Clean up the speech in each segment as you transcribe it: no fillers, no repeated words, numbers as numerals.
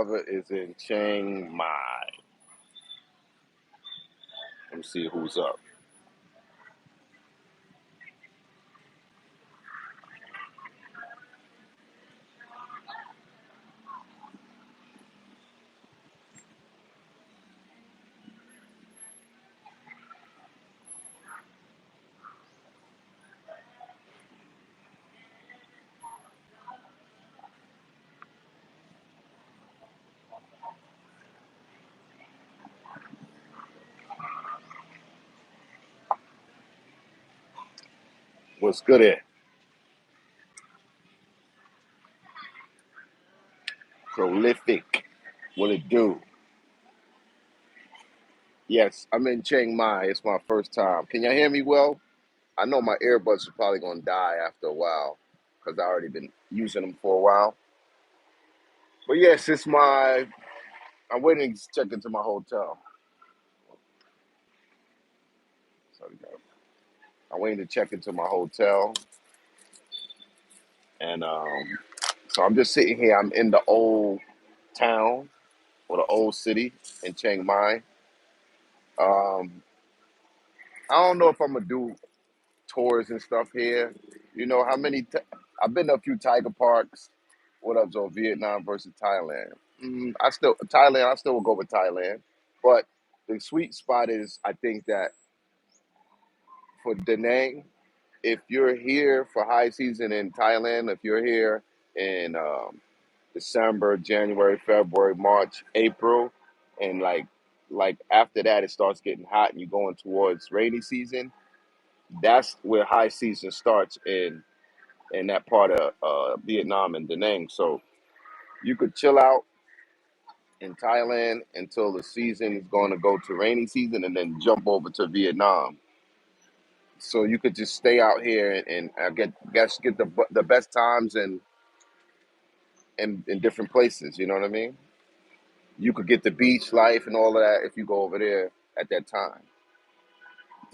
brother is in Chiang Mai. Let me see who's up. What's good at? Prolific. What it do? Yes, I'm in Chiang Mai. It's my first time. Can y'all hear me well? I know my earbuds are probably gonna die after a while because I already been using them for a while. But yes, it's my. I'm waiting to check into my hotel. Sorry, guys. I'm waiting to check into my hotel, and so I'm just sitting here. I'm in the old town or the old city in Chiang Mai. Um, I don't know if I'm gonna do tours and stuff here. You know how many? I've been to a few tiger parks. What up, Joe? Vietnam versus Thailand. I still Thailand. I still will go with Thailand, but the sweet spot is I think that for Da Nang, if you're here for high season in Thailand, if you're here in December, January, February, March, April, and like after that it starts getting hot and you're going towards rainy season. That's where high season starts in that part of Vietnam and Da Nang. So you could chill out in Thailand until the season is going to go to rainy season, and then jump over to Vietnam. So you could just stay out here and get the best times in different places. You know what I mean? You could get the beach life and all of that if you go over there at that time.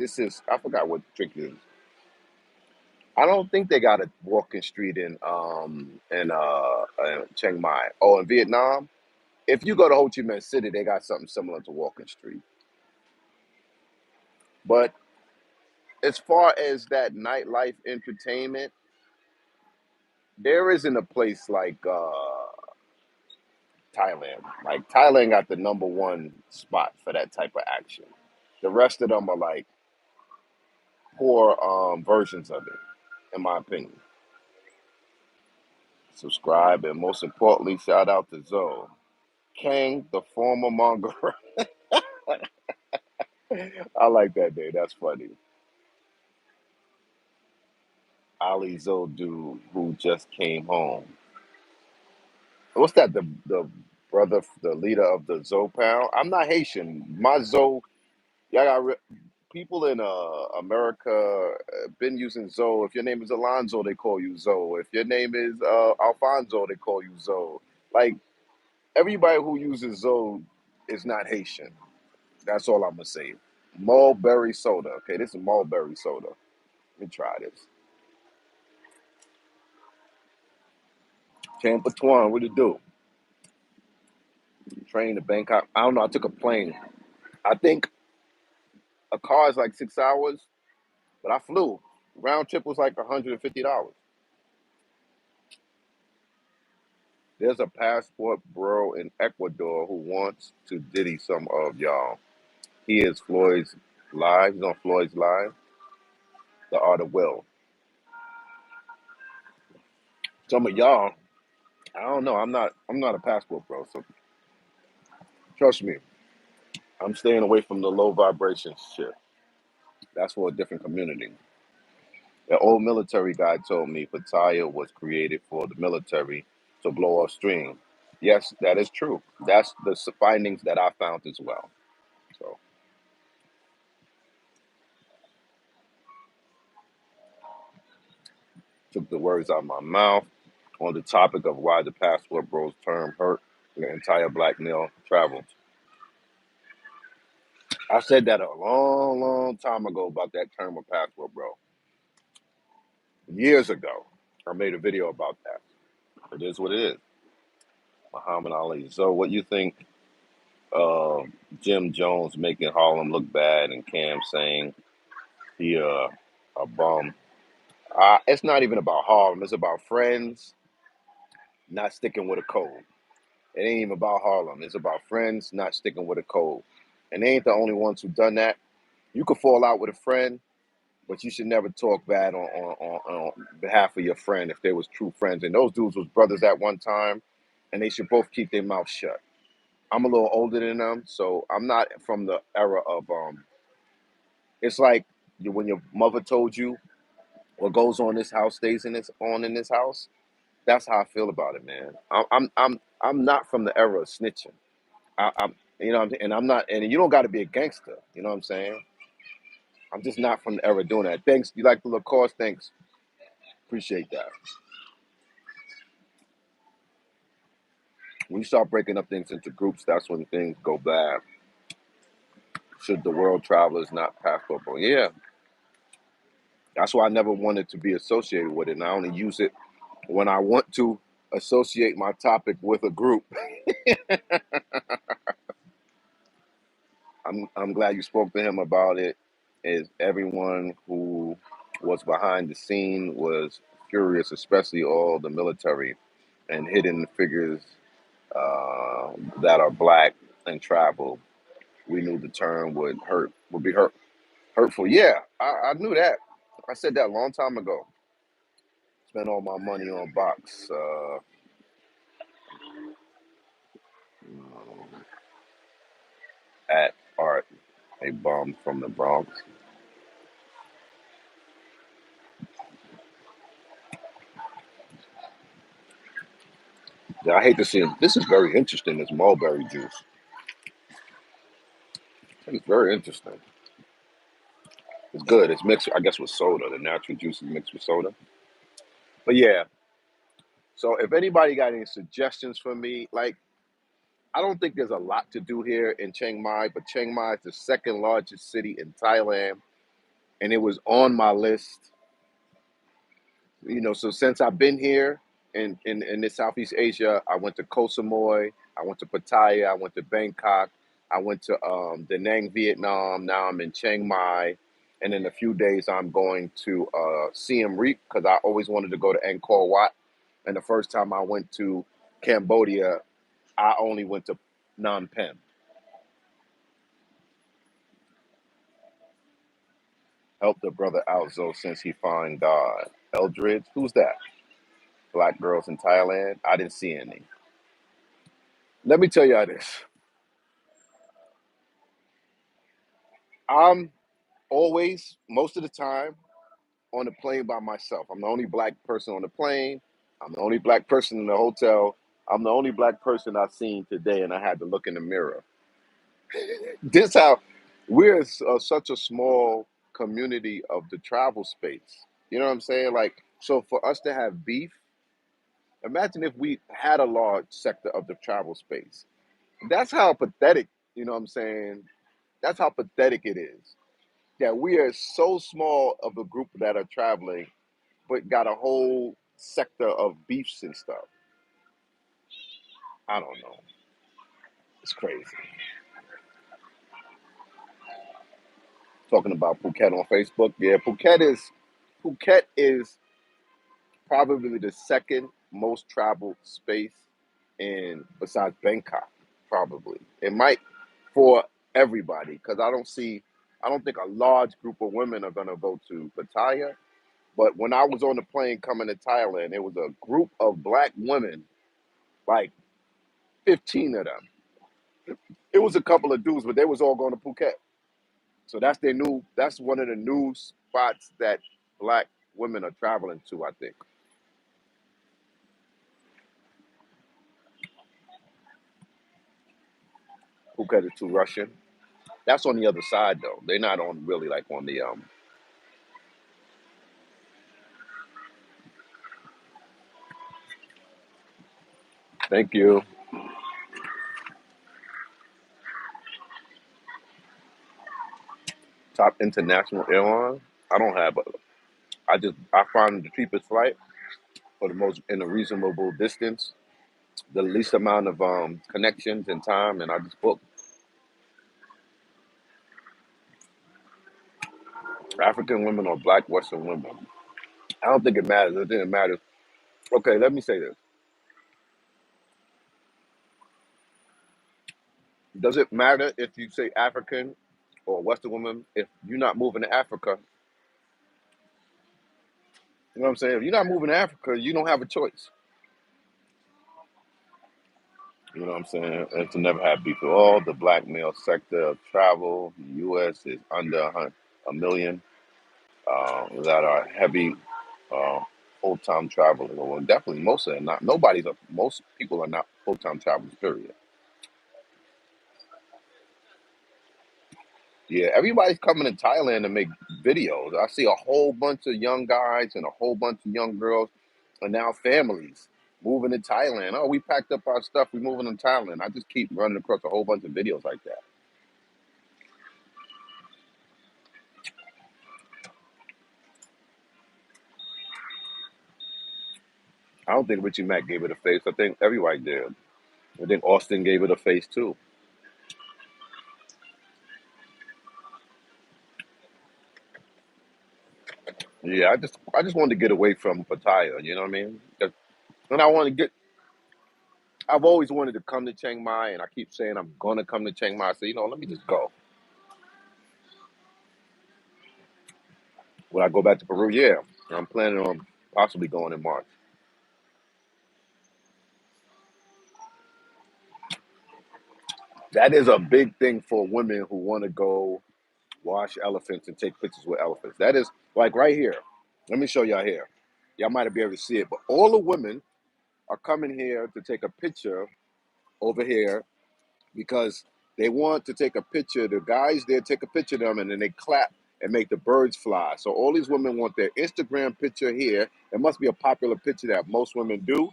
This is I forgot what trick it is. I don't think they got a walking street in Chiang Mai. Oh, in Vietnam. If you go to Ho Chi Minh City, they got something similar to Walking Street. But as far as that nightlife entertainment, there isn't a place like Thailand. Like Thailand got the number one spot for that type of action. The rest of them are like poor versions of it, in my opinion. Subscribe and most importantly, shout out to Zoe. Kang, the former monger. I like that day. That's funny. Ali Zoe dude who just came home. What's that? The brother, the leader of the Zoe Pound. I'm not Haitian. My Zoe, y'all got people in America been using Zoe. If your name is Alonzo, they call you Zoe. If your name is Alfonso, they call you Zoe. Like everybody who uses Zoe is not Haitian. That's all I'm gonna say. Mulberry soda. Okay, this is mulberry soda. Let me try this. Champ Twan, what it do? Train to Bangkok. I don't know. I took a plane. I think a car is like 6 hours, but I flew. Round trip was like $150. There's a passport bro in Ecuador who wants to diddy some of y'all. He is Floyd's live. He's on Floyd's live. The Art of Will. Some of y'all, I don't know. I'm not a passport bro. So trust me, I'm staying away from the low vibration shit. That's for a different community. The old military guy told me Pattaya was created for the military to blow off steam. Yes, that is true. That's the findings that I found as well. So took the words out of my mouth on the topic of why the passport bros term hurt the entire black male travel. I said that a long, long time ago about that term of passport bro. Years ago, I made a video about that. It is what it is. Muhammad Ali. So, what you think? Uh, Jim Jones making Harlem look bad, and Cam saying he a bum. It's not even about Harlem. It's about friends not sticking with a code. It ain't even about Harlem. It's about friends not sticking with a code. And they ain't the only ones who done that. You could fall out with a friend, but you should never talk bad on behalf of your friend if they was true friends. And those dudes was brothers at one time, and they should both keep their mouth shut. I'm a little older than them, so I'm not from the era of it's like when your mother told you what goes on in this house stays in this house. That's how I feel about it, man. I'm not from the era of snitching. I'm you know, and I'm not, and you don't got to be a gangster. You know what I'm saying? I'm just not from the era doing that. Thanks. You like the Lacoste? Thanks. Appreciate that. When you start breaking up things into groups, that's when things go bad. Should the world travelers not pass football? Yeah, that's why I never wanted to be associated with it, and I only use it when I want to associate my topic with a group. I'm glad you spoke to him about it. Is everyone who was behind the scene was furious, especially all the military and hidden figures that are black and travel. We knew the term would be hurtful. Yeah, I knew that. I said that a long time ago. Spent all my money on box at art, a bum from the Bronx. Yeah, I hate to see him. This is very interesting. This mulberry juice. It's very interesting. It's good. It's mixed, I guess, with soda. The natural juice is mixed with soda. But yeah, so if anybody got any suggestions for me, like I don't think there's a lot to do here in Chiang Mai, but Chiang Mai is the second largest city in Thailand, and it was on my list. So since I've been here in this Southeast Asia, I went to Koh Samui, I went to Pattaya, I went to Bangkok, I went to Da Nang, Vietnam. Now I'm in Chiang Mai, and in a few days I'm going to Siem Reap because I always wanted to go to Angkor Wat. And the first time I went to Cambodia, I only went to Phnom Penh. Help the brother out, Zoe, since he find God. Eldridge, who's that? Black girls in Thailand? I didn't see any. Let me tell you this. I'm always, most of the time, on the plane by myself. I'm the only black person on the plane. I'm the only black person in the hotel. I'm the only black person I've seen today, and I had to look in the mirror. This how we're such a small community of the travel space. You know what I'm saying? Like, so for us to have beef, imagine if we had a large sector of the travel space. That's how pathetic, you know what I'm saying? That's how pathetic it is. Yeah, we are so small of a group that are traveling, but got a whole sector of beefs and stuff. I don't know. It's crazy. Talking about Phuket on Facebook. Yeah, Phuket is probably the second most traveled space in besides Bangkok. Probably it might for everybody because I don't think a large group of women are gonna go to Pattaya. But when I was on the plane coming to Thailand, there was a group of black women, like 15 of them. It was a couple of dudes, but they was all going to Phuket. So that's one of the new spots that black women are traveling to, I think. Phuket is too Russian. That's on the other side though. They're not on really like on the thank you. Top international airline. I don't have a I find the cheapest flight for the most in a reasonable distance the least amount of connections and time, and I just book. African women or Black Western women. I don't think it matters. I think it matters. Okay, let me say this. Does it matter if you say African or Western woman if you're not moving to Africa? You know what I'm saying? If you're not moving to Africa, you don't have a choice. You know what I'm saying? And to never have beef at all. The black male sector of travel, in the U.S. is under a million that are heavy uh, full-time travelers. Well, definitely most of them not. Most people are not full-time travelers. Period. Yeah, everybody's coming to Thailand to make videos. I see a whole bunch of young guys and a whole bunch of young girls, and now families moving to Thailand. Oh, we packed up our stuff. We're moving to Thailand. I just keep running across a whole bunch of videos like that. I don't think Richie Mack gave it a face. I think everybody did. I think Austin gave it a face too. Yeah, I just wanted to get away from Pattaya. You know what I mean? And I want to get. I've always wanted to come to Chiang Mai, and I keep saying I'm gonna come to Chiang Mai. So let me just go. When I go back to Peru, yeah, I'm planning on possibly going in March. That is a big thing for women who want to go watch elephants and take pictures with elephants. That is like right here. Let me show y'all here. Y'all might be able to see it, but all the women are coming here to take a picture over here because they want to take a picture. The guys there take a picture of them and then they clap and make the birds fly. So all these women want their Instagram picture here. It must be a popular picture that most women do.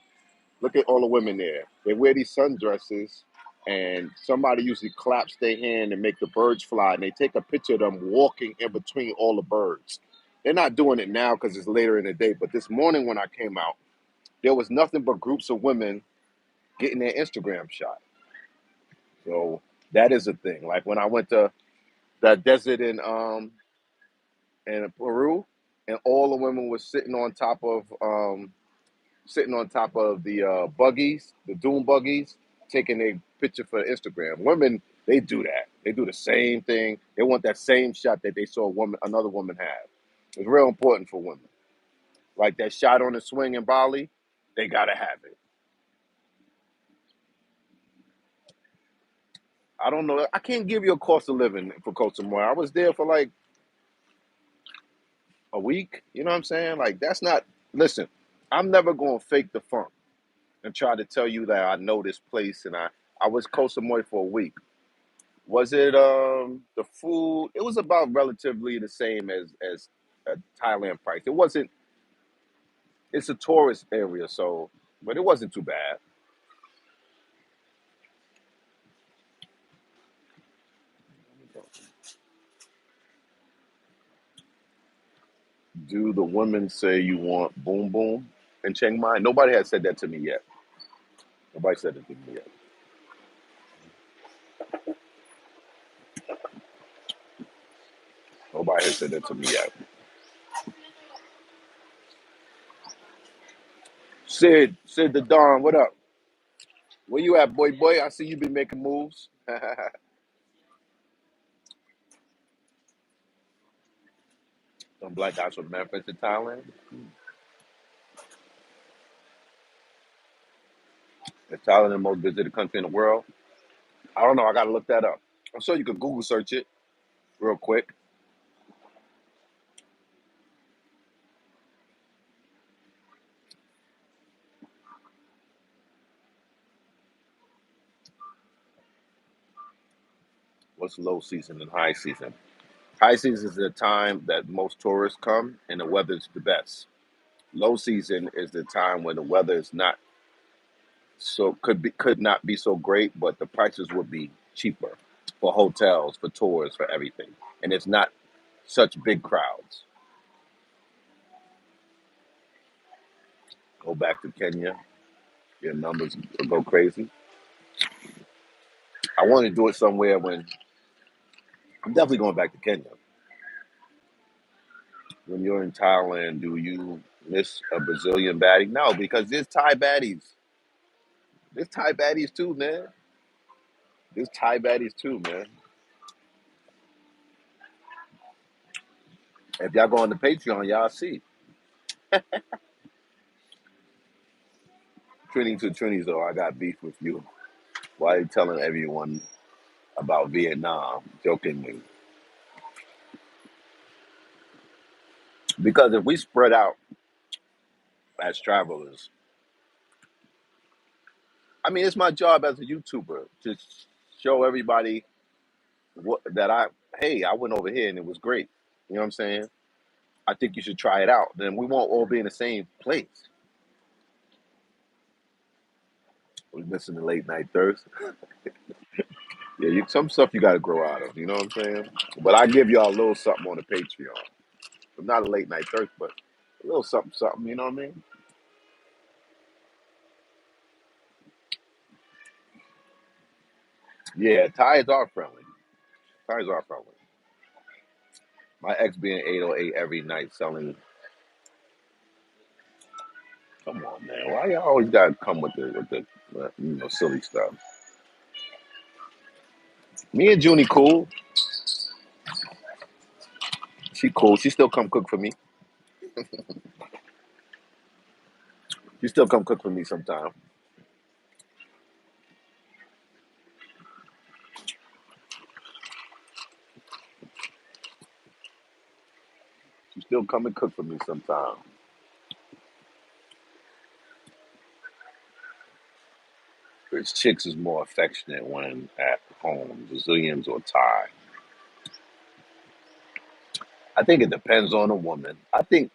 Look at all the women there. They wear these sundresses, and somebody usually claps their hand and make the birds fly, and they take a picture of them walking in between all the birds. They're not doing it now because it's later in the day, but this morning when I came out, there was nothing but groups of women getting their Instagram shot. So that is a thing. Like when I went to the desert in Peru, and all the women were sitting on top of the buggies, the dune buggies, taking a picture for Instagram. Women, they do that. They do the same thing. They want that same shot that they saw another woman have. It's real important for women. Like that shot on the swing in Bali, they gotta have it. I don't know. I can't give you a cost of living for Koh Samui. I was there for like a week. You know what I'm saying? Like that's not. Listen, I'm never gonna fake the funk and try to tell you that I know this place and I was Koh Samui for a week. Was it the food? It was about relatively the same as a Thailand price. It wasn't. It's a tourist area, so but it wasn't too bad. Do the women say you want boom boom in Chiang Mai? Nobody has said that to me yet. Nobody said it to me yet. Nobody has said that to me yet. Sid the Don, what up? Where you at, boy? Boy, I see you been making moves. Some black guys from Memphis to Thailand. Is Thailand the most visited country in the world? I don't know. I gotta look that up. I'm sure you could Google search it real quick. What's low season and high season? High season is the time that most tourists come and the weather's the best. Low season is the time when the weather is not could not be so great, but the prices would be cheaper for hotels, for tours, for everything, and it's not such big crowds. Go back to Kenya. Your numbers will go crazy. I want to do it somewhere when I'm definitely going back to Kenya. When you're in Thailand, do you miss a Brazilian baddie? No, because there's Thai baddies. There's Thai baddies too, man. There's Thai baddies too, man. If y'all go on the Patreon, y'all see. Trini to Trini, though, I got beef with you. Why are you telling everyone about Vietnam, jokingly? Because if we spread out as travelers, I mean, it's my job as a YouTuber to show everybody what that hey, I went over here and it was great. You know what I'm saying? I think you should try it out. Then we won't all be in the same place. We missing the late night thirst. Yeah, some stuff you got to grow out of. You know what I'm saying? But I give y'all a little something on the Patreon. Not a late night thirst, but a little something, something. You know what I mean? Yeah, Thais are friendly. Thais are friendly. My ex being 808 every night selling. Come on, man. Why y'all always gotta come with the silly stuff? Me and Junie cool. She cool. She still come cook for me. She still come cook for me sometime. She still come and cook for me sometime. Whereas chicks is more affectionate when at home, Brazilians or Thai. I think it depends on the woman. I think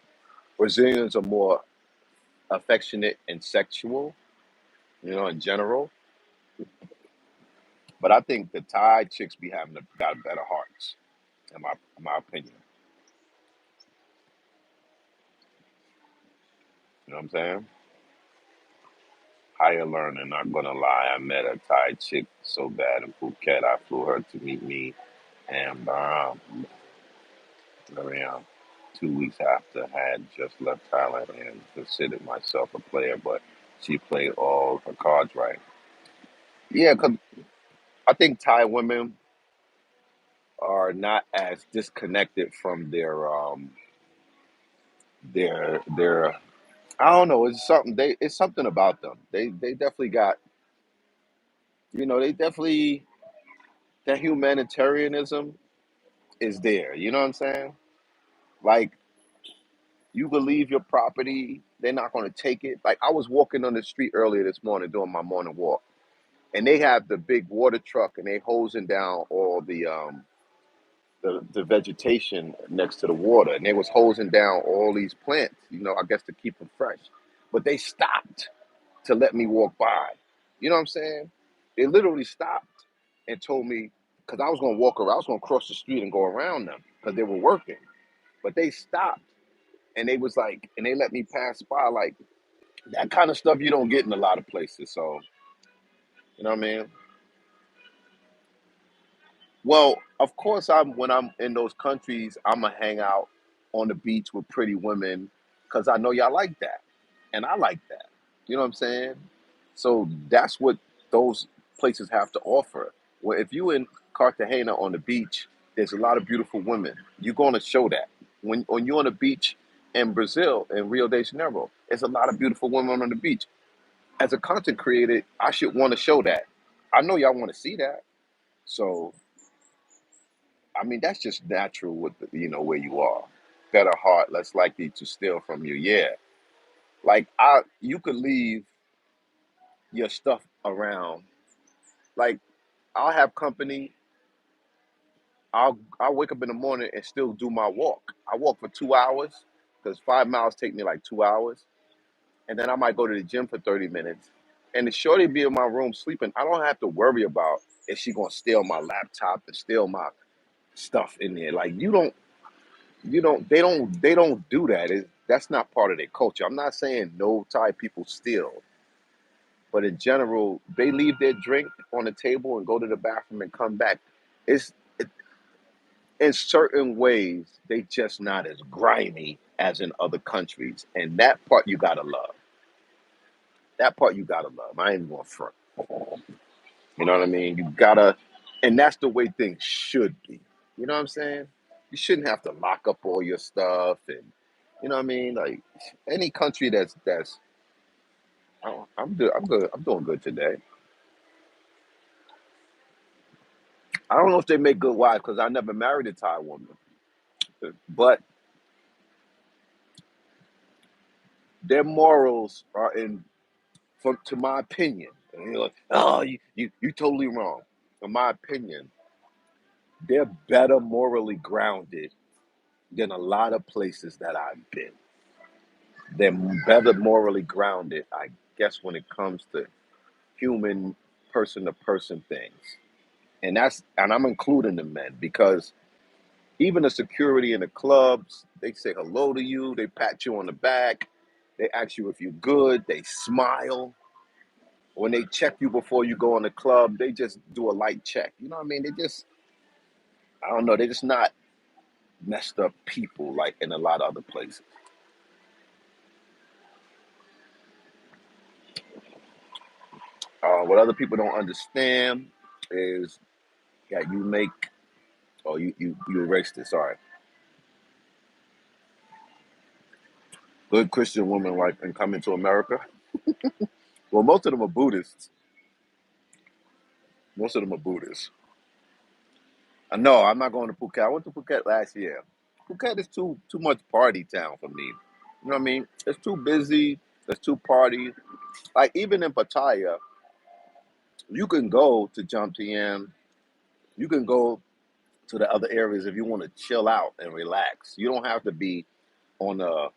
Brazilians are more affectionate and sexual, in general. But I think the Thai chicks be got better hearts, in my opinion. You know what I'm saying? Higher learning, not gonna lie. I met a Thai chick so bad in Phuket. I flew her to meet me and around 2 weeks after I had just left Thailand and considered myself a player, but she played all her cards right. Yeah, because I think Thai women are not as disconnected from their I don't know, it's something about them. They definitely got, they definitely that humanitarianism is there. You know what I'm saying? Like you could leave your property, they're not going to take it. Like I was walking on the street earlier this morning doing my morning walk, and they have the big water truck, and they hosing down all the vegetation next to the water, and they was hosing down all these plants. I guess to keep them fresh, but they stopped to let me walk by. You know what I'm saying? They literally stopped and told me because I was going to walk around, I was going to cross the street and go around them because they were working, but they stopped and they was like, and they let me pass by. Like that kind of stuff you don't get in a lot of places. So you know what I mean? Well, of course, when I'm in those countries, I'ma hang out on the beach with pretty women because I know y'all like that, and I like that. You know what I'm saying? So that's what those places have to offer. Well, if you in Cartagena on the beach, there's a lot of beautiful women. You're gonna show that when you're on the beach in Brazil, in Rio de Janeiro, there's a lot of beautiful women on the beach. As a content creator, I should want to show that. I know y'all want to see that. So I mean, that's just natural with where you are. Better heart, less likely to steal from you. Yeah, like you could leave your stuff around. Like I'll have company. I'll wake up in the morning and still do my walk. I walk for 2 hours because 5 miles take me like 2 hours, and then I might go to the gym for 30 minutes. And the shorty be in my room sleeping. I don't have to worry about if she gonna steal my laptop and steal my stuff in there. Like they don't do that. That's not part of their culture. I'm not saying no Thai people steal, but in general, they leave their drink on the table and go to the bathroom and come back. It's in certain ways they just not as grimy as in other countries, and that part you gotta love. That part you gotta love. I ain't going front. You know what I mean? You gotta, and that's the way things should be. You know what I'm saying? You shouldn't have to lock up all your stuff, and you know what I mean. Like any country that's I'm good. I'm good. I'm doing good today. I don't know if they make good wives because I never married a Thai woman, but their morals are in, to my opinion. And you're like, oh, you totally wrong. In my opinion, they're better morally grounded than a lot of places that I've been. They're better morally grounded, I guess, when it comes to human person to person things. And I'm including the men because even the security in the clubs, they say hello to you, they pat you on the back, they ask you if you're good, they smile. When they check you before you go in the club, they just do a light check. You know what I mean? I don't know, they're just not messed up people like in a lot of other places. What other people don't understand is that you make, oh, you erased it, sorry. Good Christian women like and coming to America. Well, most of them are Buddhists. Most of them are Buddhists. No, I'm not going to Phuket. I went to Phuket last year. Phuket is too much party town for me. You know what I mean? It's too busy. It's too party. Like even in Pattaya, you can go to Jomtien. You can go to the other areas if you want to chill out and relax. You don't have to be on a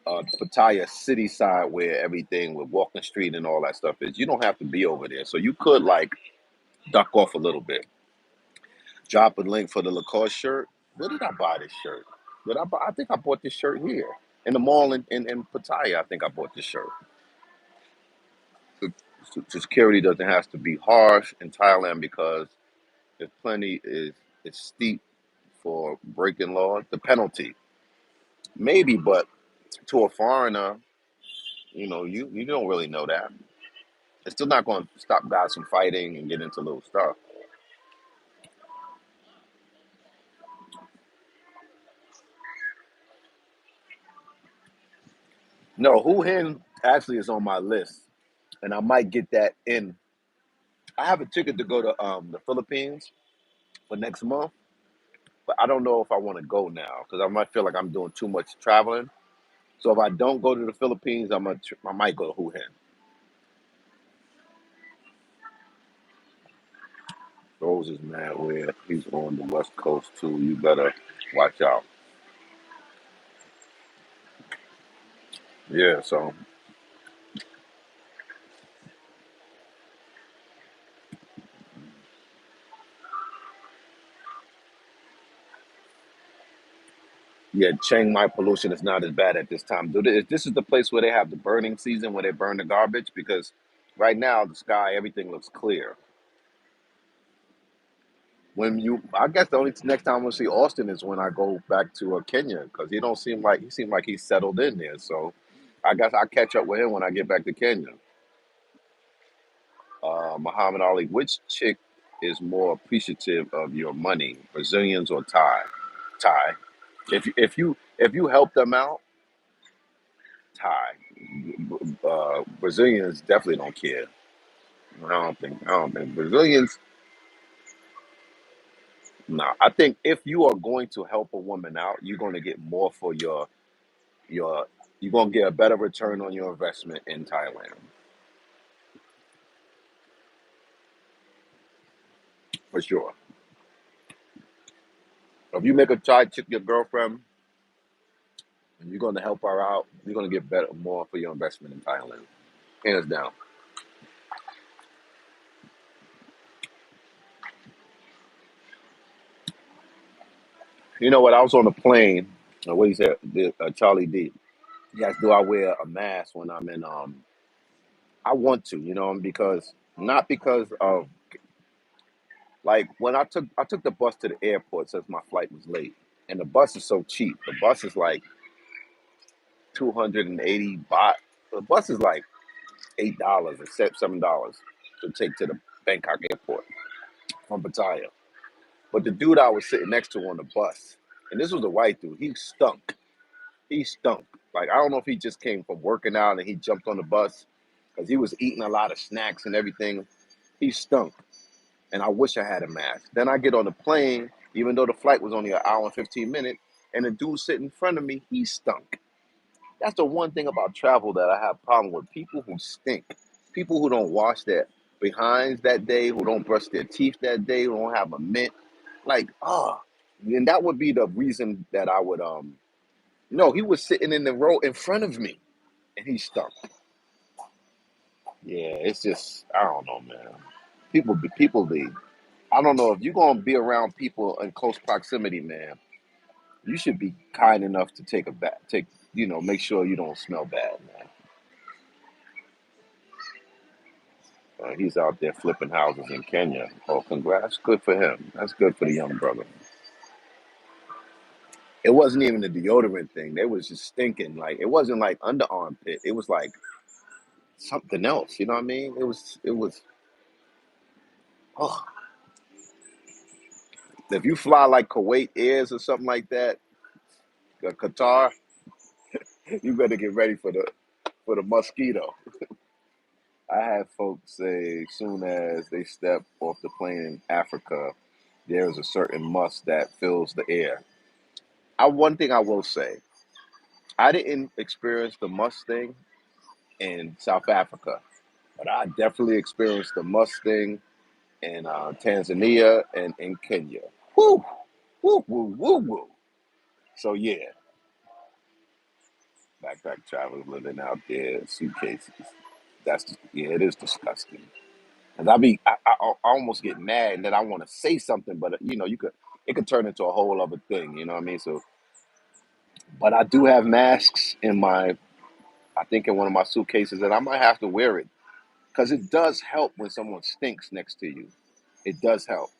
Pattaya city side where everything with Walking Street and all that stuff is. You don't have to be over there. So you could like duck off a little bit. Drop a link for the Lacoste shirt. Where did I buy this shirt? I think I bought this shirt here in the mall in Pattaya. I think I bought this shirt. The security doesn't have to be harsh in Thailand because there's plenty is it's steep for breaking laws. The penalty, maybe, but to a foreigner, you don't really know that. It's still not going to stop guys from fighting and get into little stuff. No, Hu Hin actually is on my list, and I might get that in. I have a ticket to go to the Philippines for next month, but I don't know if I want to go now because I might feel like I'm doing too much traveling. So if I don't go to the Philippines, I might go to Hu Hin. Rose is mad where he's on the West Coast too. You better watch out. Yeah, so yeah, Chiang Mai pollution is not as bad at this time. This is the place where they have the burning season where they burn the garbage because right now the sky everything looks clear. I guess the only next time we'll see Austin is when I go back to Kenya because he seemed like he's settled in there. So I guess I'll catch up with him when I get back to Kenya. Muhammad Ali, which chick is more appreciative of your money, Brazilians or Thai? Thai. If you help them out, Thai. Brazilians definitely don't care. I don't think Brazilians. No, I think if you are going to help a woman out, you're going to get more for your you're gonna get a better return on your investment in Thailand for sure. If you make a Thai chick your girlfriend and you're gonna help her out, you're gonna get better more for your investment in Thailand, hands down. You know what? I was on a plane. What he said, Charlie D. He asked, "Do I wear a mask when I'm in I want to, because not because of like when I took the bus to the airport since my flight was late, and the bus is so cheap. The bus is like 280 baht. The bus is like $8 or $7 to take to the Bangkok airport from Pattaya. But the dude I was sitting next to on the bus, and this was a white dude, he stunk. He stunk. Like I don't know if he just came from working out and he jumped on the bus because he was eating a lot of snacks and everything. He stunk. And I wish I had a mask. Then I get on the plane, even though the flight was only an hour and 15 minutes, and the dude sitting in front of me, he stunk. That's the one thing about travel that I have a problem with. People who stink. People who don't wash their behinds that day, who don't brush their teeth that day, who don't have a mint. Like, and that would be the reason that I would no, he was sitting in the row in front of me and he stunk. Yeah, it's just I don't know, man. People be I don't know if you're gonna be around people in close proximity, man. You should be kind enough to take a bath, make sure you don't smell bad, man. He's out there flipping houses in Kenya. Oh, congrats! Good for him. That's good for the young brother. It wasn't even the deodorant thing. They was just stinking. Like it wasn't like underarm pit. It was like something else. You know what I mean? It was. Oh, if you fly like Kuwait Airs or something like that, Qatar, you better get ready for the mosquito. I have folks say soon as they step off the plane in Africa, there is a certain must that fills the air. One thing I will say, I didn't experience the must thing in South Africa, but I definitely experienced the must thing in Tanzania and in Kenya. Woo, woo, woo, woo, woo. So yeah, backpack travelers living out there, suitcases. Yeah, it is disgusting. And I almost get mad and then I want to say something, but it could turn into a whole other thing. You know what I mean? So, but I do have masks I think in one of my suitcases, and I might have to wear it because it does help when someone stinks next to you. It does help.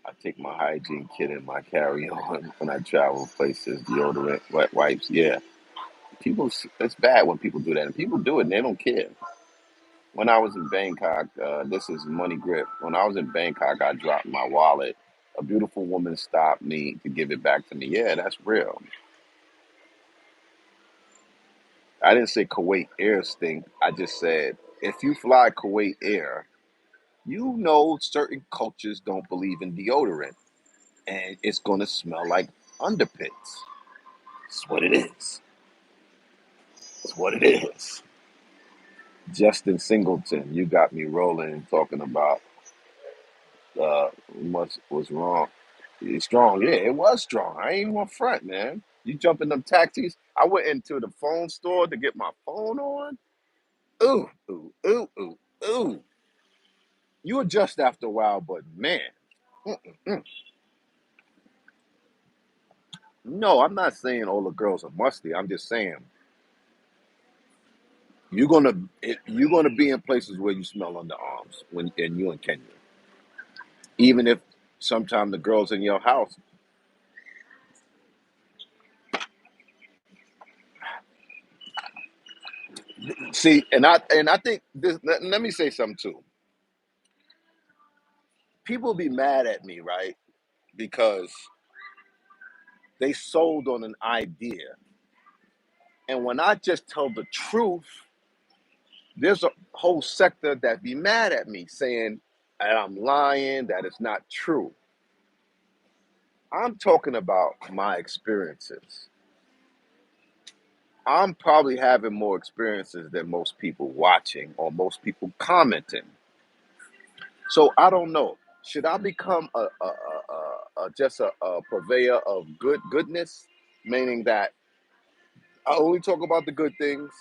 I take my hygiene kit in my carry-on when I travel places, deodorant, wet wipes. Yeah, it's bad when people do that, and people do it and they don't care. When I was in Bangkok, this is money grip. When I was in Bangkok, I dropped my wallet. A beautiful woman stopped me to give it back to me. Yeah, that's real. I didn't say Kuwait Air stink. I just said if you fly Kuwait Air, you know certain cultures don't believe in deodorant, and it's gonna smell like underpits. It's what it is. It's what it is. Justin Singleton, you got me rolling talking about what was wrong. It's strong, yeah, it was strong. I ain't want front, man. You jump in them taxis. I went into the phone store to get my phone on. Ooh, ooh, ooh, ooh, ooh. You adjust after a while, but man, mm-mm-mm. No, I'm not saying all the girls are musty. I'm just saying you're gonna be in places where you smell underarms when and you in Kenya, even if sometimes the girls in your house see. And I think this. Let me say something too. People be mad at me, right? Because they sold on an idea. And when I just tell the truth, there's a whole sector that be mad at me saying that I'm lying, that it's not true. I'm talking about my experiences. I'm probably having more experiences than most people watching or most people commenting. So I don't know. Should I become just a purveyor of goodness, meaning that I only talk about the good things.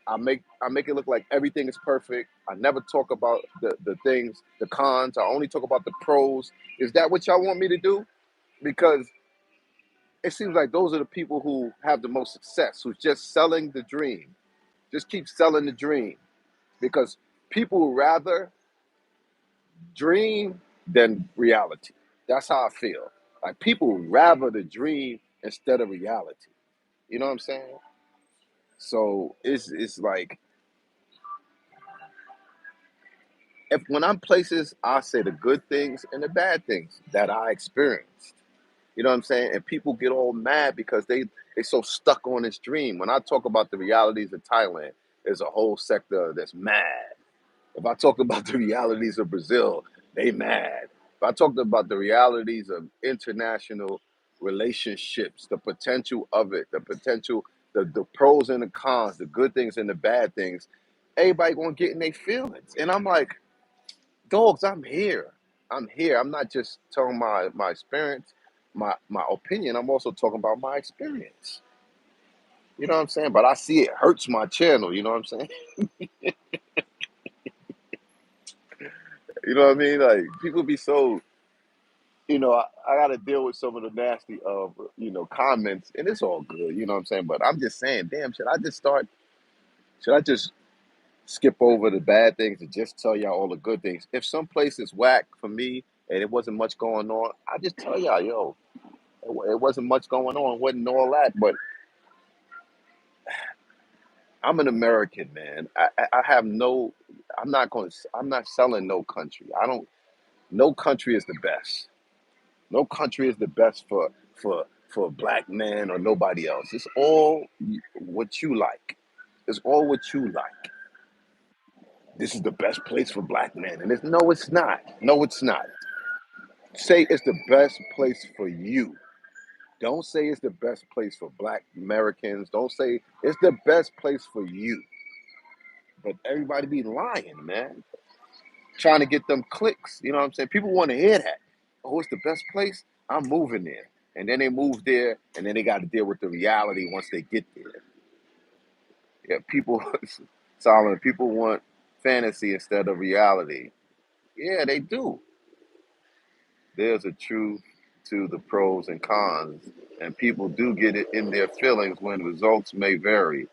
I make it look like everything is perfect. I never talk about the things, the cons. I only talk about the pros. Is that what y'all want me to do? Because it seems like those are the people who have the most success, who's just selling the dream. Just keep selling the dream because people would rather dream than reality. That's how I feel. Like people would rather the dream instead of reality. You know what I'm saying? So it's like if when I'm places, I say the good things and the bad things that I experienced. You know what I'm saying? And people get all mad because they so stuck on this dream. When I talk about the realities of Thailand, there's a whole sector that's mad. If I talk about the realities of Brazil, they mad. If I talked about the realities of international relationships, the potential of it, the potential, the pros and the cons, the good things and the bad things, everybody gonna get in their feelings. And I'm like, dogs, I'm here. I'm here. I'm not just telling my experience, my opinion. I'm also talking about my experience. You know what I'm saying? But I see it hurts my channel. You know what I'm saying? You know what I mean? Like people be so. I got to deal with some of the nasty comments, and it's all good. You know what I'm saying? But I'm just saying, damn, should I just start? Should I just skip over the bad things and just tell y'all all the good things? If some place is whack for me and it wasn't much going on, I just tell y'all, yo, it wasn't much going on, it wasn't all that. But I'm an American, man. I have no. I'm not selling no country. I don't. No country is the best. No country is the best for a black man or nobody else. It's all what you like. It's all what you like. This is the best place for black men, and no, it's not. No, it's not. Say it's the best place for you. Don't say it's the best place for black Americans. Don't say it's the best place for you. But everybody be lying, man. Trying to get them clicks. You know what I'm saying? People want to hear that. Oh, it's the best place? I'm moving there. And then they move there, and then they got to deal with the reality once they get there. Yeah, people, Solomon, people want fantasy instead of reality. Yeah, they do. There's a truth to the pros and cons, and people do get it in their feelings when results may vary.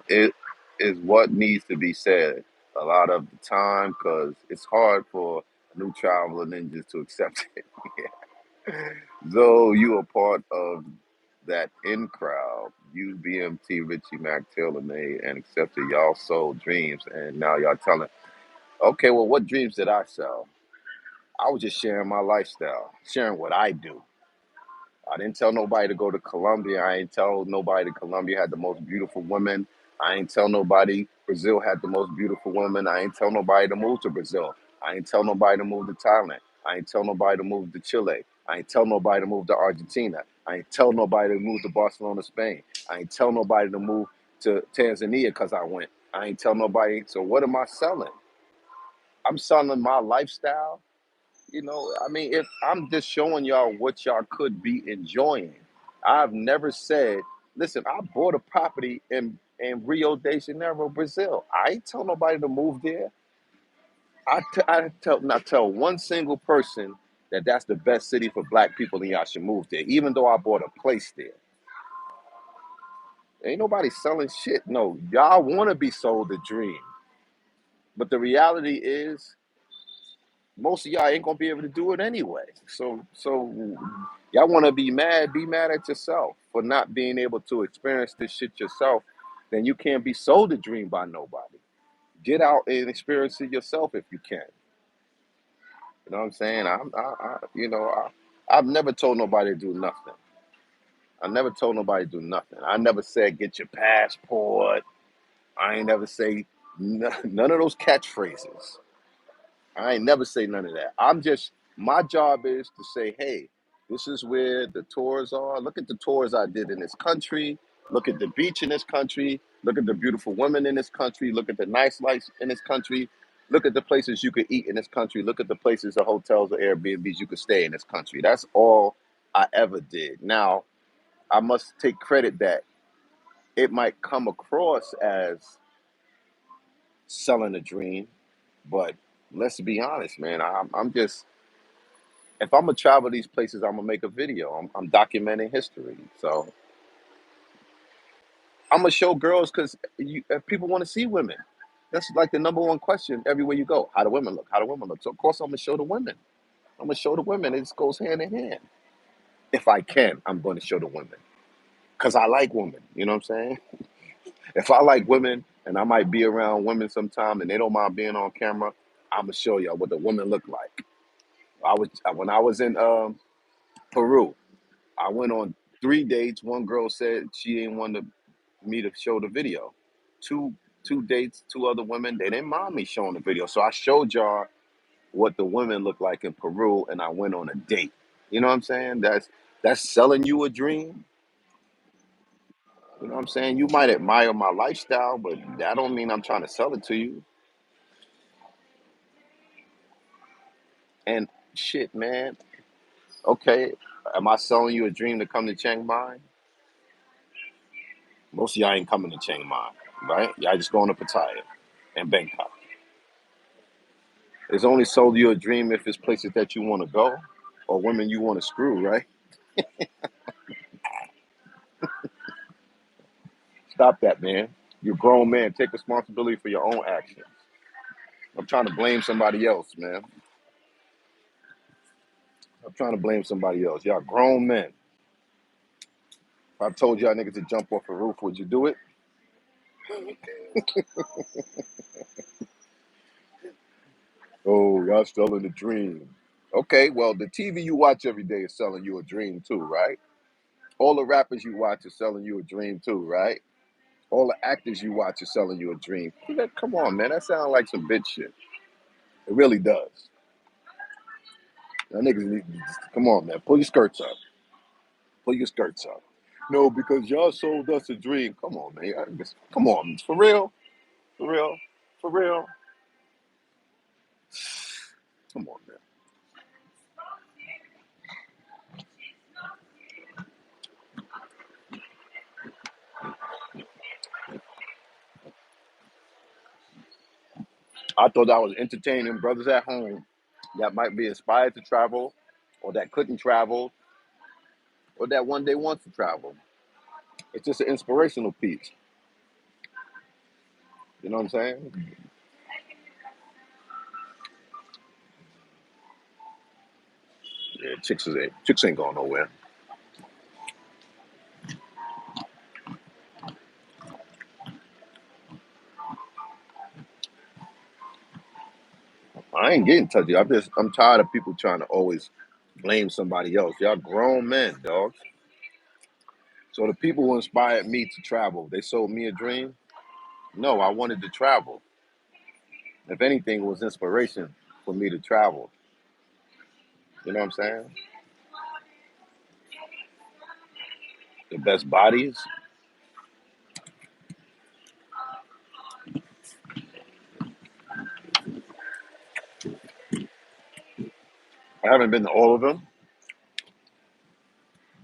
It is what needs to be said a lot of the time because it's hard for new traveler ninjas to accept it. Though you are part of that in crowd, you BMT, Richie Mac, Taylor made and accepted y'all sold dreams, and now y'all telling, okay, well, what dreams did I sell? I was just sharing my lifestyle, sharing what I do. I didn't tell nobody to go to Colombia. I ain't tell nobody Colombia had the most beautiful women. I ain't tell nobody Brazil had the most beautiful women. I ain't tell nobody to move to Brazil. I ain't tell nobody to move to Thailand. I ain't tell nobody to move to Chile. I ain't tell nobody to move to Argentina. I ain't tell nobody to move to Barcelona, Spain. I ain't tell nobody to move to Tanzania because I went. I ain't tell nobody. So what am I selling? I'm selling my lifestyle. I mean, if I'm just showing y'all what y'all could be enjoying, I've never said, listen, I bought a property in Rio de Janeiro, Brazil. I ain't tell nobody to move there. I tell not tell one single person that that's the best city for black people and y'all should move there, even though I bought a place there. Ain't nobody selling shit. No, y'all want to be sold a dream. But the reality is, most of y'all ain't gonna be able to do it anyway. So y'all want to be mad at yourself for not being able to experience this shit yourself. Then you can't be sold a dream by nobody. Get out and experience it yourself if you can. You know what I'm saying? I've never told nobody to do nothing. I never told nobody to do nothing. I never said get your passport. I ain't never say none of those catchphrases. I ain't never say none of that. My job is to say, hey, this is where the tours are. Look at the tours I did in this country. Look at the beach in this country. Look at the beautiful women in this country. Look at the nice lights in this country. Look at the places you could eat in this country. Look at the places, the hotels, or Airbnbs you could stay in this country. That's all I ever did. Now, I must take credit that it might come across as selling a dream, but let's be honest, man. I'm just if I'm gonna travel these places, I'm gonna make a video. I'm documenting history. So I'm gonna show girls because people want to see women. That's like the number one question everywhere you go. How do women look? How do women look? So of course I'm gonna show the women. I'm gonna show the women. It just goes hand in hand. If I can, I'm going to show the women because I like women. You know what I'm saying? If I like women and I might be around women sometime and they don't mind being on camera, I'm gonna show y'all what the women look like. When I was in Peru. I went on 3 dates. One girl said she didn't want me to show the video. Two two dates, two other women, they didn't mind me showing the video. So I showed y'all what the women look like in Peru, and I went on a date. You know what I'm saying? That's selling you a dream. You know what I'm saying? You might admire my lifestyle, but that don't mean I'm trying to sell it to you. And shit, man. Okay, am I selling you a dream to come to Chiang Mai? Most of y'all ain't coming to Chiang Mai, right? Y'all just going to Pattaya and Bangkok. It's only sold you a dream if it's places that you want to go or women you want to screw, right? Stop that, man. You're a grown man. Take responsibility for your own actions. I'm trying to blame somebody else, man. I'm trying to blame somebody else. Y'all grown men. If I told y'all niggas to jump off a roof, would you do it? Oh, y'all selling a dream. Okay, well, the TV you watch every day is selling you a dream too, right? All the rappers you watch are selling you a dream too, right? All the actors you watch are selling you a dream. Come on, man. That sounds like some bitch shit. It really does. Y'all niggas come on, man. Pull your skirts up. Pull your skirts up. No, because y'all sold us a dream. Come on, man. Come on. For real? For real? For real? Come on, man. I thought I was entertaining brothers at home that might be inspired to travel or that couldn't travel or that one day wants to travel. It's just an inspirational piece. You know what I'm saying? Yeah, chicks ain't going nowhere. I ain't getting touchy. I'm tired of people trying to always blame somebody else. Y'all grown men, dog. So the people who inspired me to travel, they sold me a dream. No, I wanted to travel. If anything, it was inspiration for me to travel. You know what I'm saying? The best bodies. I haven't been to all of them,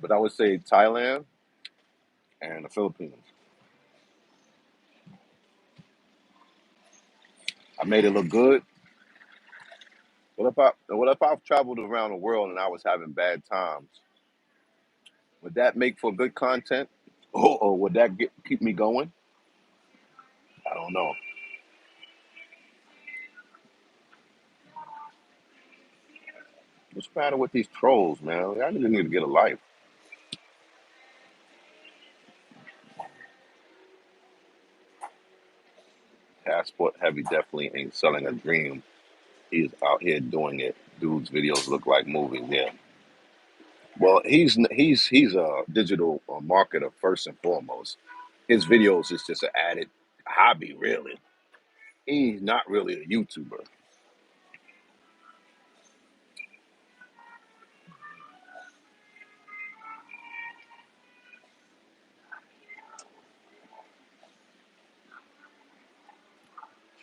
but I would say Thailand and the Philippines. I made it look good. What if I've traveled around the world and I was having bad times? Would that make for good content, or would that keep me going? I don't know. What's the matter with these trolls, man? I need to get a life. Passport Heavy definitely ain't selling a dream. He's out here doing it. Dude's videos look like movies. Yeah. Well, he's a digital marketer first and foremost. His videos is just an added hobby, really. He's not really a YouTuber.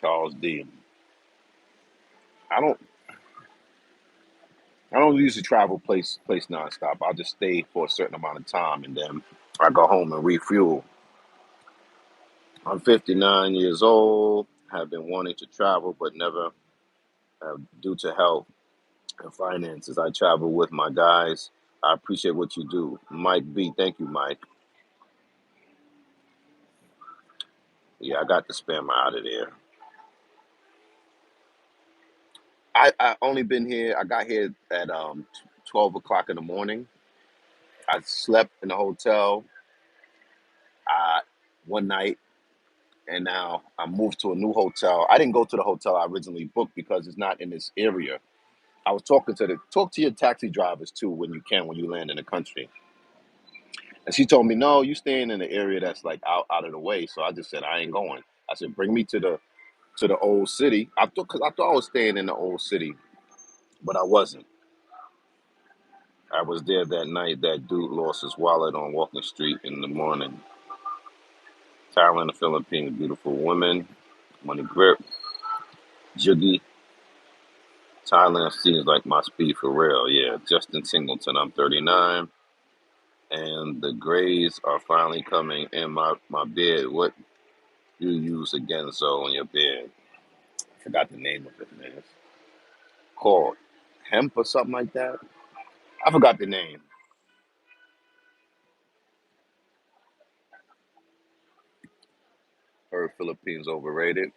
Charles D. I don't I don't usually travel place nonstop. I'll just stay for a certain amount of time and then I go home and refuel. I'm 59 years old. Have been wanting to travel, but never due to health and finances. I travel with my guys. I appreciate what you do, Mike B. Thank you, Mike. Yeah, I got the spammer out of there. I only been here. I got here at 12 o'clock in the morning. I slept in the hotel one night, and now I moved to a new hotel. I didn't go to the hotel I originally booked because it's not in this area. I was talk to your taxi drivers too when you can when you land in the country. And she told me, no, you staying in the area that's like out of the way. So I just said I ain't going. I said bring me to the old city. I thought I was staying in the old city, but I wasn't. I was there that night. That dude lost his wallet on Walking Street in the morning. Thailand, the Philippines, beautiful women, money grip, jiggy. Thailand seems like my speed for real. Yeah, Justin Singleton. I'm 39, and the grays are finally coming in my bed. What you use again so on your bed? I forgot the name of it, man. It's called hemp or something like that. I forgot the name. Heard Philippines overrated.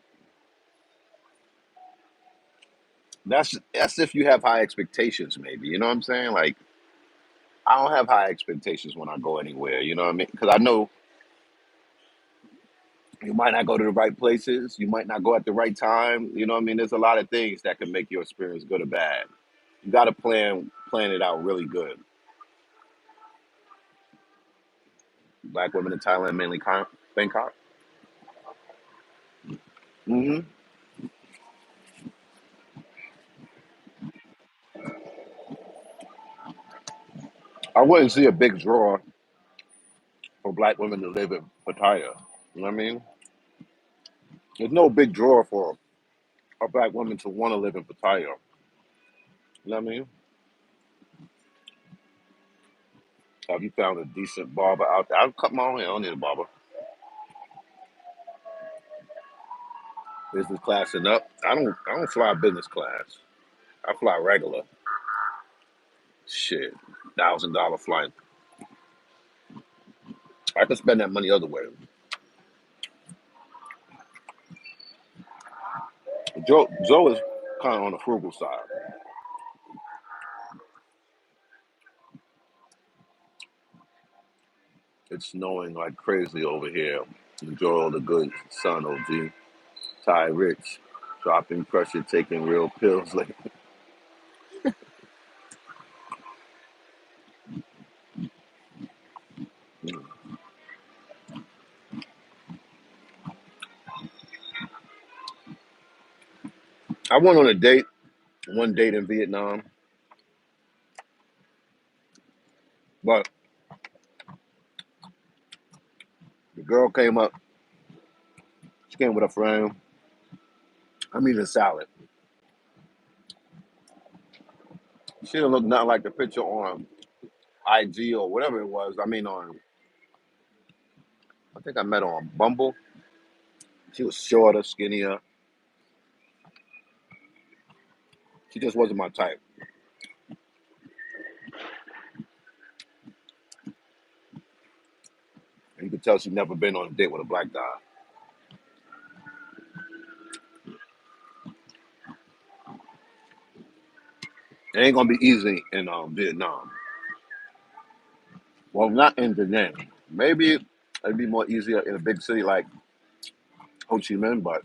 That's if you have high expectations, maybe. You know what I'm saying? Like I don't have high expectations when I go anywhere. You know what I mean? Because I know you might not go to the right places. You might not go at the right time. You know what I mean? There's a lot of things that can make your experience good or bad. You got to plan it out really good. Black women in Thailand, mainly Bangkok. hmm I wouldn't see a big draw for black women to live in Pattaya. You know what I mean? There's no big draw for a black woman to want to live in Pattaya. You know what I mean? Have you found a decent barber out there? I'll cut my own hair. I don't need a barber. Business class and up. I don't fly business class. I fly regular. Shit. $1,000 flight. I could spend that money other way. Joe is kind of on the frugal side. It's snowing like crazy over here. Enjoy all the good sun, OG. Ty Rich. Dropping pressure, taking real pills. Like I went on a date, one date in Vietnam, but the girl came up. She came with a friend. I'm eating salad. She didn't look nothing like the picture on IG or whatever it was. I mean, I think I met her on Bumble. She was shorter, skinnier. She just wasn't my type. And you could tell she'd never been on a date with a black guy. It ain't gonna be easy in Vietnam. Well, not in Da Nang. Maybe it'd be more easier in a big city like Ho Chi Minh, but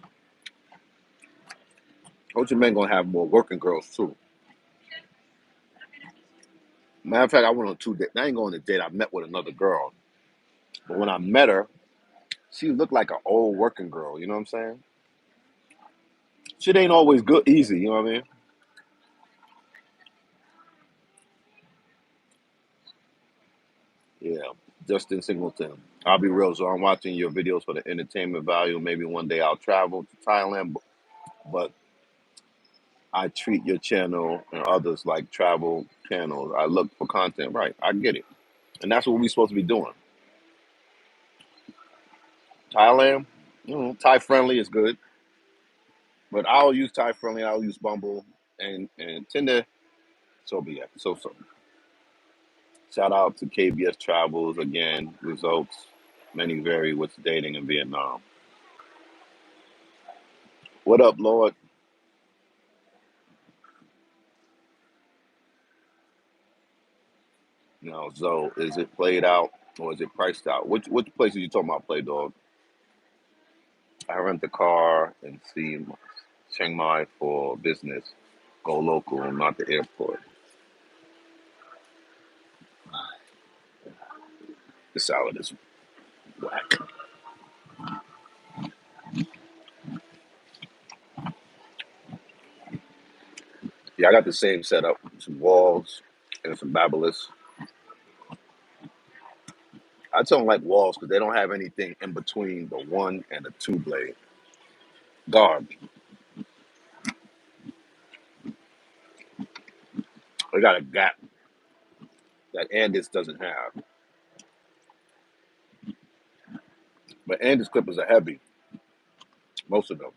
Ho Chi Minh gonna have more working girls too. Matter of fact, I went on two dates. I ain't going on a date. I met with another girl, but when I met her, she looked like an old working girl. You know what I'm saying? Shit ain't always good, easy. You know what I mean? Yeah. Justin Singleton. I'll be real. So I'm watching your videos for the entertainment value. Maybe one day I'll travel to Thailand, but I treat your channel and others like travel channels. I look for content. Right. I get it. And that's what we're supposed to be doing. Thailand, Thai friendly is good, but I'll use Thai friendly. I'll use Bumble and Tinder. So be it. So shout out to KBS Travels again. Results many vary with dating in Vietnam. What up, Lord? Now, so is it played out or is it priced out? Which place are you talking about, Play Dog? I rent a car and see Chiang Mai for business. Go local, not the airport. The salad is whack. Yeah, I got the same setup. Some walls and some babalas. I don't like walls because they don't have anything in between the one and the two blade. Guard. They got a gap that Andis doesn't have. But Andis clippers are heavy, most of them.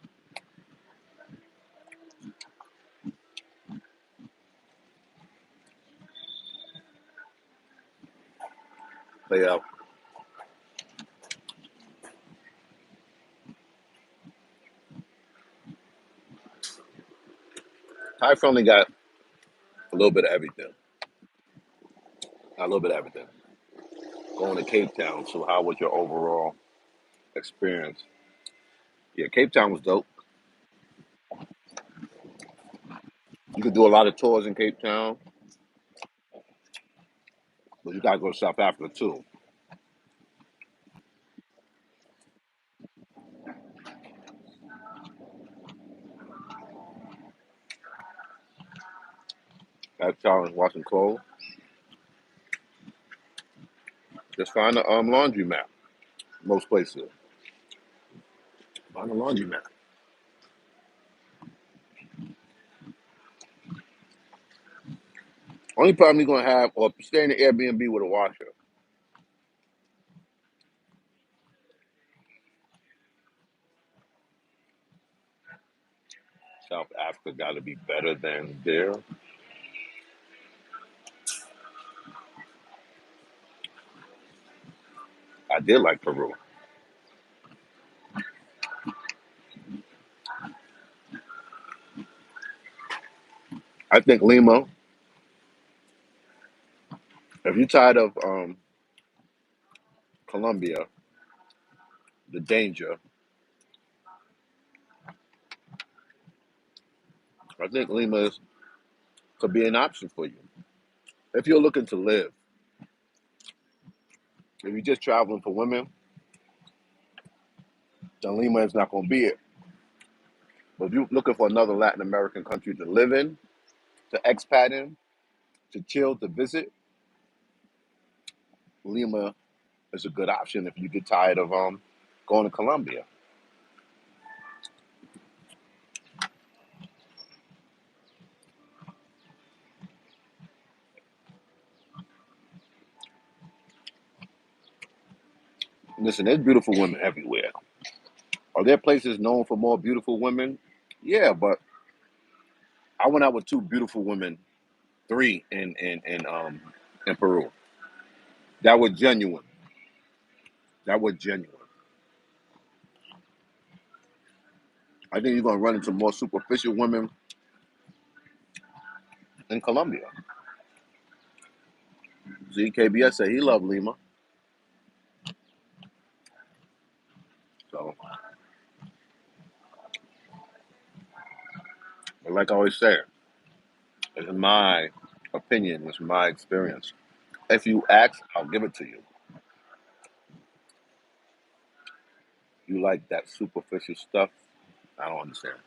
They Thai friendly got a little bit of everything. A little bit of everything. Going to Cape Town. So how was your overall experience? Yeah, Cape Town was dope. You could do a lot of tours in Cape Town, but you gotta go to South Africa too. Cape Town is washing clothes. Just find a laundry mat. Most places. Find a laundry mat. Only problem you're gonna have, or stay in the Airbnb with a washer. South Africa got to be better than there. I did like Peru. I think Lima. If you're tired of Colombia, the danger, I think could be an option for you. If you're looking to live, if you're just traveling for women, then Lima is not going to be it. But if you're looking for another Latin American country to live in, to expat in, to chill, to visit, Lima is a good option if you get tired of going to Colombia. Listen, there's beautiful women everywhere. Are there places known for more beautiful women? Yeah, but I went out with two beautiful women, three in Peru. That was genuine. That was genuine. I think you're gonna run into more superficial women in Colombia. ZKBS said he loved Lima. So, but like I always say, it's my opinion, it's my experience. If you ask, I'll give it to you. You like that superficial stuff? I don't understand.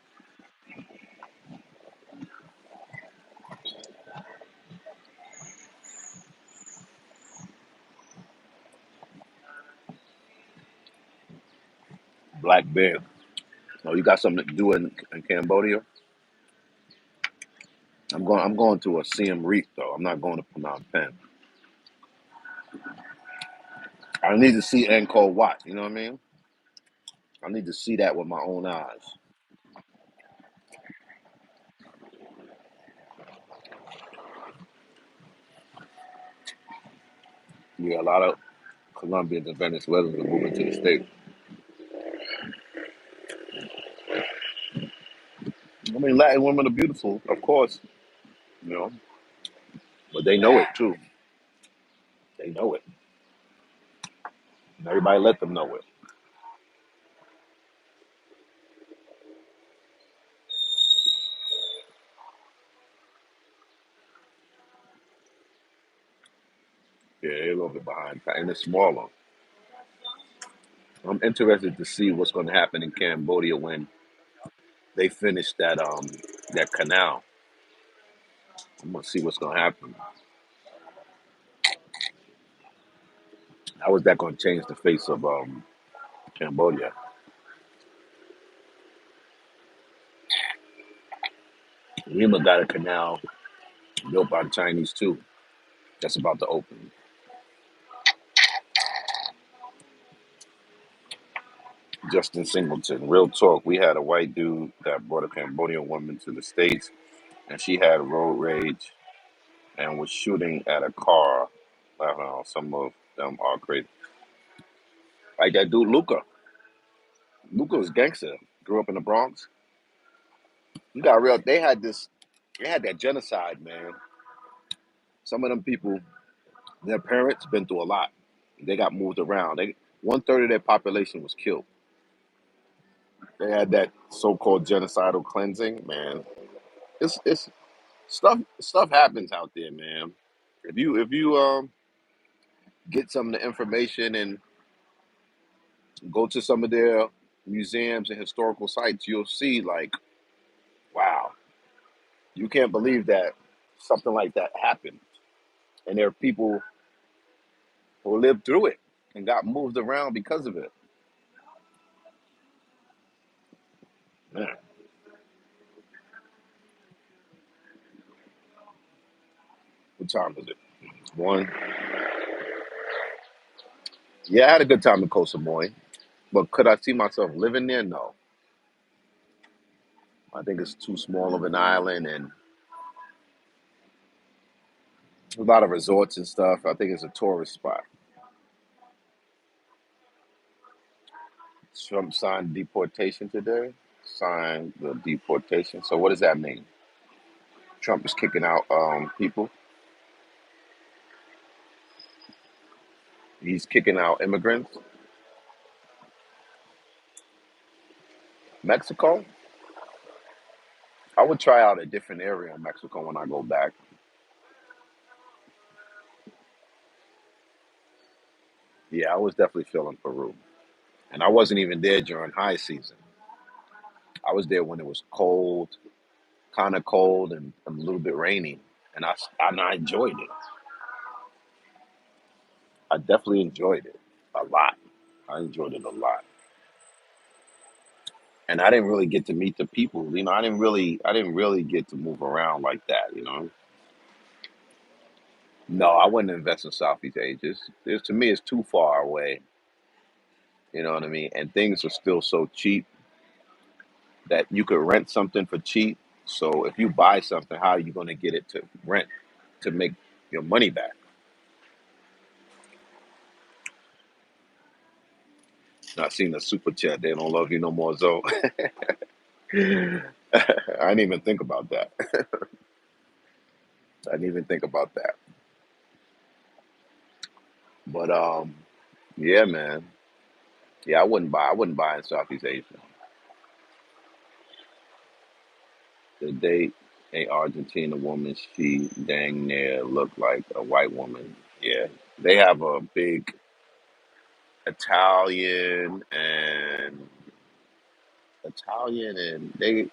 Black Bear. Oh, you got something to do in Cambodia? I'm going to a Siem Reap though. I'm not going to Phnom Penh. I need to see Angkor Wat. You know what I mean? I need to see that with my own eyes. Yeah, a lot of Colombians and Venezuelans are moving to the States. I mean, Latin women are beautiful, of course, you know, but they know it too. They know it. And everybody let them know it. Yeah, they're a little bit behind, and it's smaller. I'm interested to see what's going to happen in Cambodia when they finish that canal. I'm gonna see what's gonna happen. How is that gonna change the face of Cambodia? Lima got a canal built by the Chinese too. That's about to open. Justin Singleton, real talk. We had a white dude that brought a Cambodian woman to the States, and she had road rage and was shooting at a car. I don't know. Some of them are crazy. Like that dude Luca. Luca was gangster. Grew up in the Bronx. You got real. They had this. They had that genocide, man. Some of them people, their parents been through a lot. They got moved around. They 1/3 of their population was killed. They had that so-called genocidal cleansing, man. It's stuff happens out there, man. If you get some of the information and go to some of their museums and historical sites, you'll see like, wow, you can't believe that something like that happened. And there are people who lived through it and got moved around because of it. Man, what time is it? One. Yeah, I had a good time in Koh Samui, but could I see myself living there? No. I think it's too small of an island and a lot of resorts and stuff. I think it's a tourist spot. Trump signed deportation today. Signed the deportation. So what does that mean? Trump is kicking out people. He's kicking out immigrants. Mexico. I would try out a different area in Mexico when I go back. Yeah, I was definitely feeling Peru, and I wasn't even there during high season. I was there when it was cold, kind of cold, and a little bit rainy, and I enjoyed it. I definitely enjoyed it a lot. I enjoyed it a lot. And I didn't really get to meet the people. I didn't really get to move around like that. No, I wouldn't invest in Southeast Asia. To me, it's too far away. You know what I mean? And things are still so cheap that you could rent something for cheap. So if you buy something, how are you going to get it to rent to make your money back? Not seeing the super chat. They don't love you no more, Zoe. I didn't even think about that. I didn't even think about that. But yeah, man. Yeah, I wouldn't buy. I wouldn't buy in Southeast Asia. To date, a Argentina woman, she dang near looked like a white woman. Yeah, they have a big Italian and and they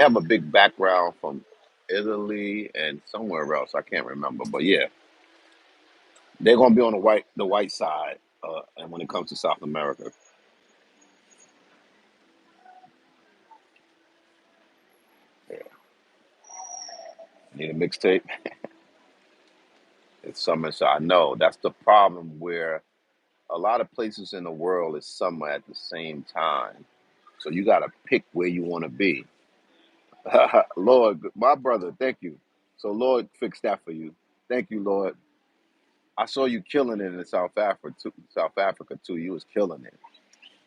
have a big background from Italy and somewhere else. I can't remember, but yeah, they're gonna be on the white side. And when it comes to South America, yeah, need a mixtape. It's summer, so I know that's the problem where a lot of places in the world is summer at the same time. So you got to pick where you want to be. Lord, my brother, thank you. So Lord, fix that for you. Thank you, Lord. I saw you killing it in South Africa too. South Africa too. You was killing it.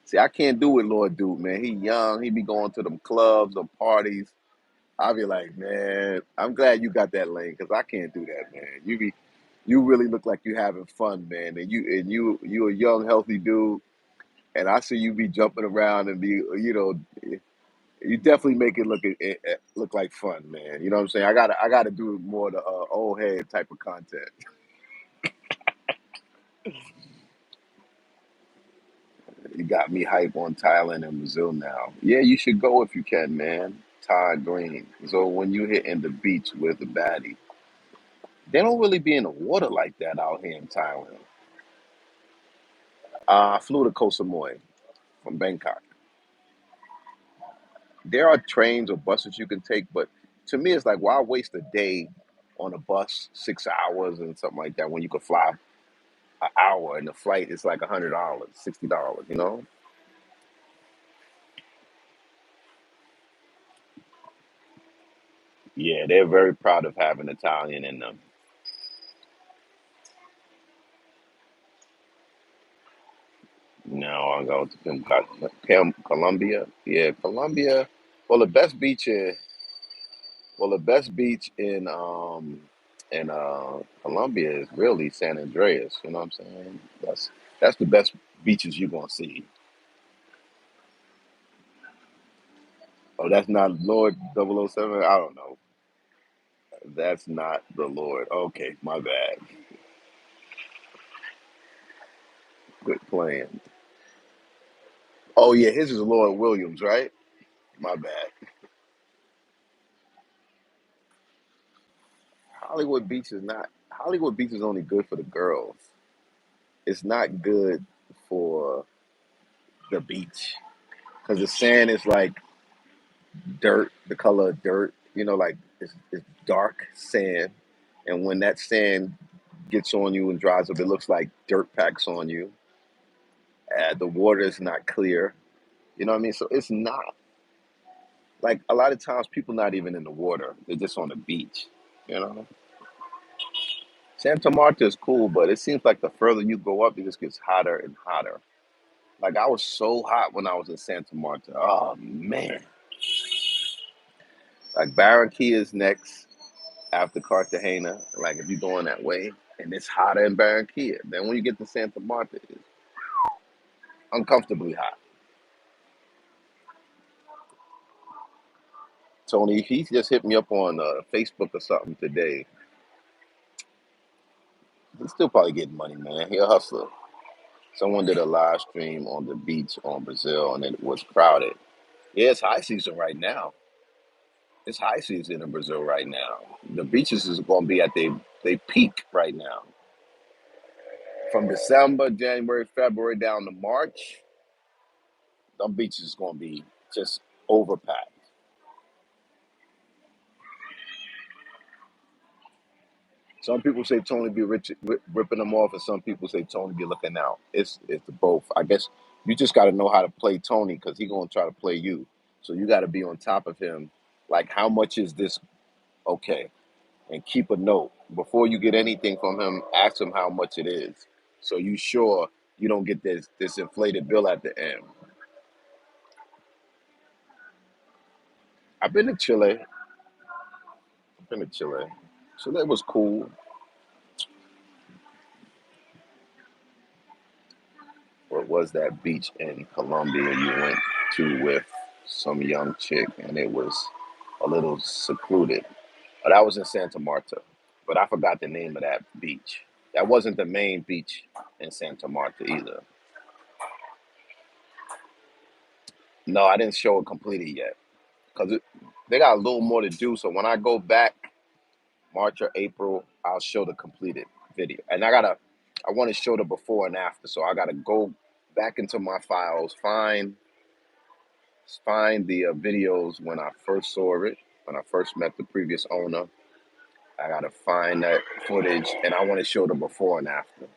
See, I can't do it, Lord Dude, man. He young. He be going to them clubs, them parties. I be like, man, I'm glad you got that lane because I can't do that, man. You really look like you having fun, man. And you a young, healthy dude. And I see you be jumping around and be, you definitely make it look like fun, man. You know what I'm saying? I gotta do more of the old head type of content. You got me hype on Thailand and Brazil now. Yeah, you should go if you can, man. Thai Green. So when you hitting the beach with the baddie, they don't really be in the water like that out here in Thailand. I flew to Koh Samui from Bangkok. There are trains or buses you can take, but to me, it's like, why waste a day on a bus, 6 hours and something like that when you could fly an hour and the flight is like $100, $60, you know? Yeah, they're very proud of having Italian in them. Now I go to Colombia. Yeah, Colombia. Well, the best beach in the best beach in Colombia is really San Andreas. You know what I'm saying? That's the best beaches you're gonna see. Oh, that's not Lord 007. I don't know. That's not the Lord. Okay, my bad. Good plan. Oh yeah, his is Lord Williams, right? My bad. Hollywood Beach is only good for the girls. It's not good for the beach because the sand is like dirt, the color of dirt. Like it's dark sand, and when that sand gets on you and dries up, it looks like dirt packs on you. The water is not clear. You know what I mean? So it's not like a lot of times people not even in the water; they're just on the beach. You know, Santa Marta is cool, but it seems like the further you go up, it just gets hotter and hotter. Like I was so hot when I was in Santa Marta. Oh man. Like Barranquilla is next after Cartagena. Like if you're going that way, and it's hotter in Barranquilla. Then when you get to Santa Marta, it's uncomfortably hot. Tony, he just hit me up on Facebook or something today. He's still probably getting money, man. He a hustler. Someone did a live stream on the beach on Brazil, and it was crowded. Yeah, it's high season right now. It's high season in Brazil right now. The beaches is going to be at they peak right now. From December, January, February down to March, them beaches is gonna be just overpacked. Some people say Tony be ripping them off, and some people say Tony be looking out. It's both. I guess you just got to know how to play Tony because he gonna try to play you. So you got to be on top of him. Like, how much is this? Okay, and keep a note before you get anything from him. Ask him how much it is, so you sure you don't get this inflated bill at the end. I've been to Chile. I've been to Chile. Chile was cool. What was that beach in Colombia you went to with some young chick and it was a little secluded? But I was in Santa Marta, but I forgot the name of that beach. That wasn't the main beach in Santa Marta either. No, I didn't show it completed yet because they got a little more to do. So when I go back March or April, I'll show the completed video. And I want to show the before and after. So I gotta go back into my files, find the videos when I first saw it, when I first met the previous owner. I gotta find that footage, and I want to show the before and after.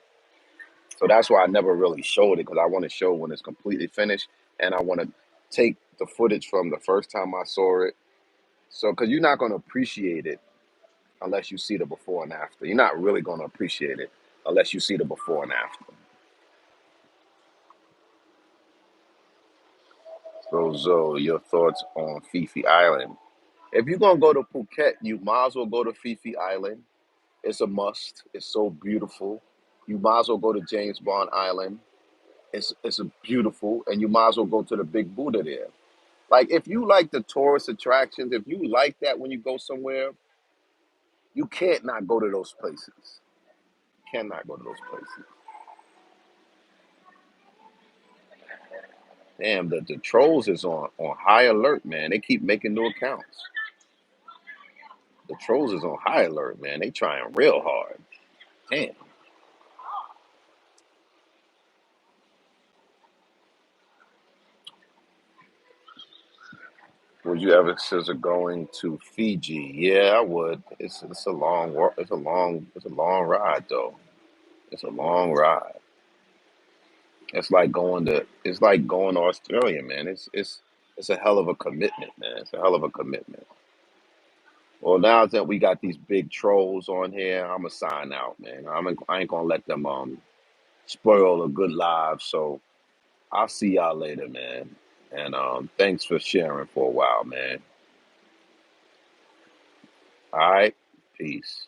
So that's why I never really showed it because I want to show when it's completely finished, and I want to take the footage from the first time I saw it. So because you're not gonna appreciate it unless you see the before and after. You're not really gonna appreciate it unless you see the before and after. Rozo, your thoughts on Fifi Island? If you're gonna go to Phuket, you might as well go to Fifi Island. It's a must. It's so beautiful. You might as well go to James Bond Island. It's a beautiful, and you might as well go to the Big Buddha there. Like if you like the tourist attractions, if you like that when you go somewhere, you can't not go to those places. Cannot go to those places. Damn, the trolls is on high alert, man. They keep making new accounts. The trolls is on high alert, man. They trying real hard. Damn. Would you ever consider going to Fiji? Yeah, I would. It's a long it's a long ride though. It's a long ride. It's like going to Australia, man. It's a hell of a commitment, man. It's a hell of a commitment. Well, now that we got these big trolls on here, I'm gonna sign out, man. I ain't gonna let them spoil a good live. So I'll see y'all later, man. And thanks for sharing for a while, man. All right, peace.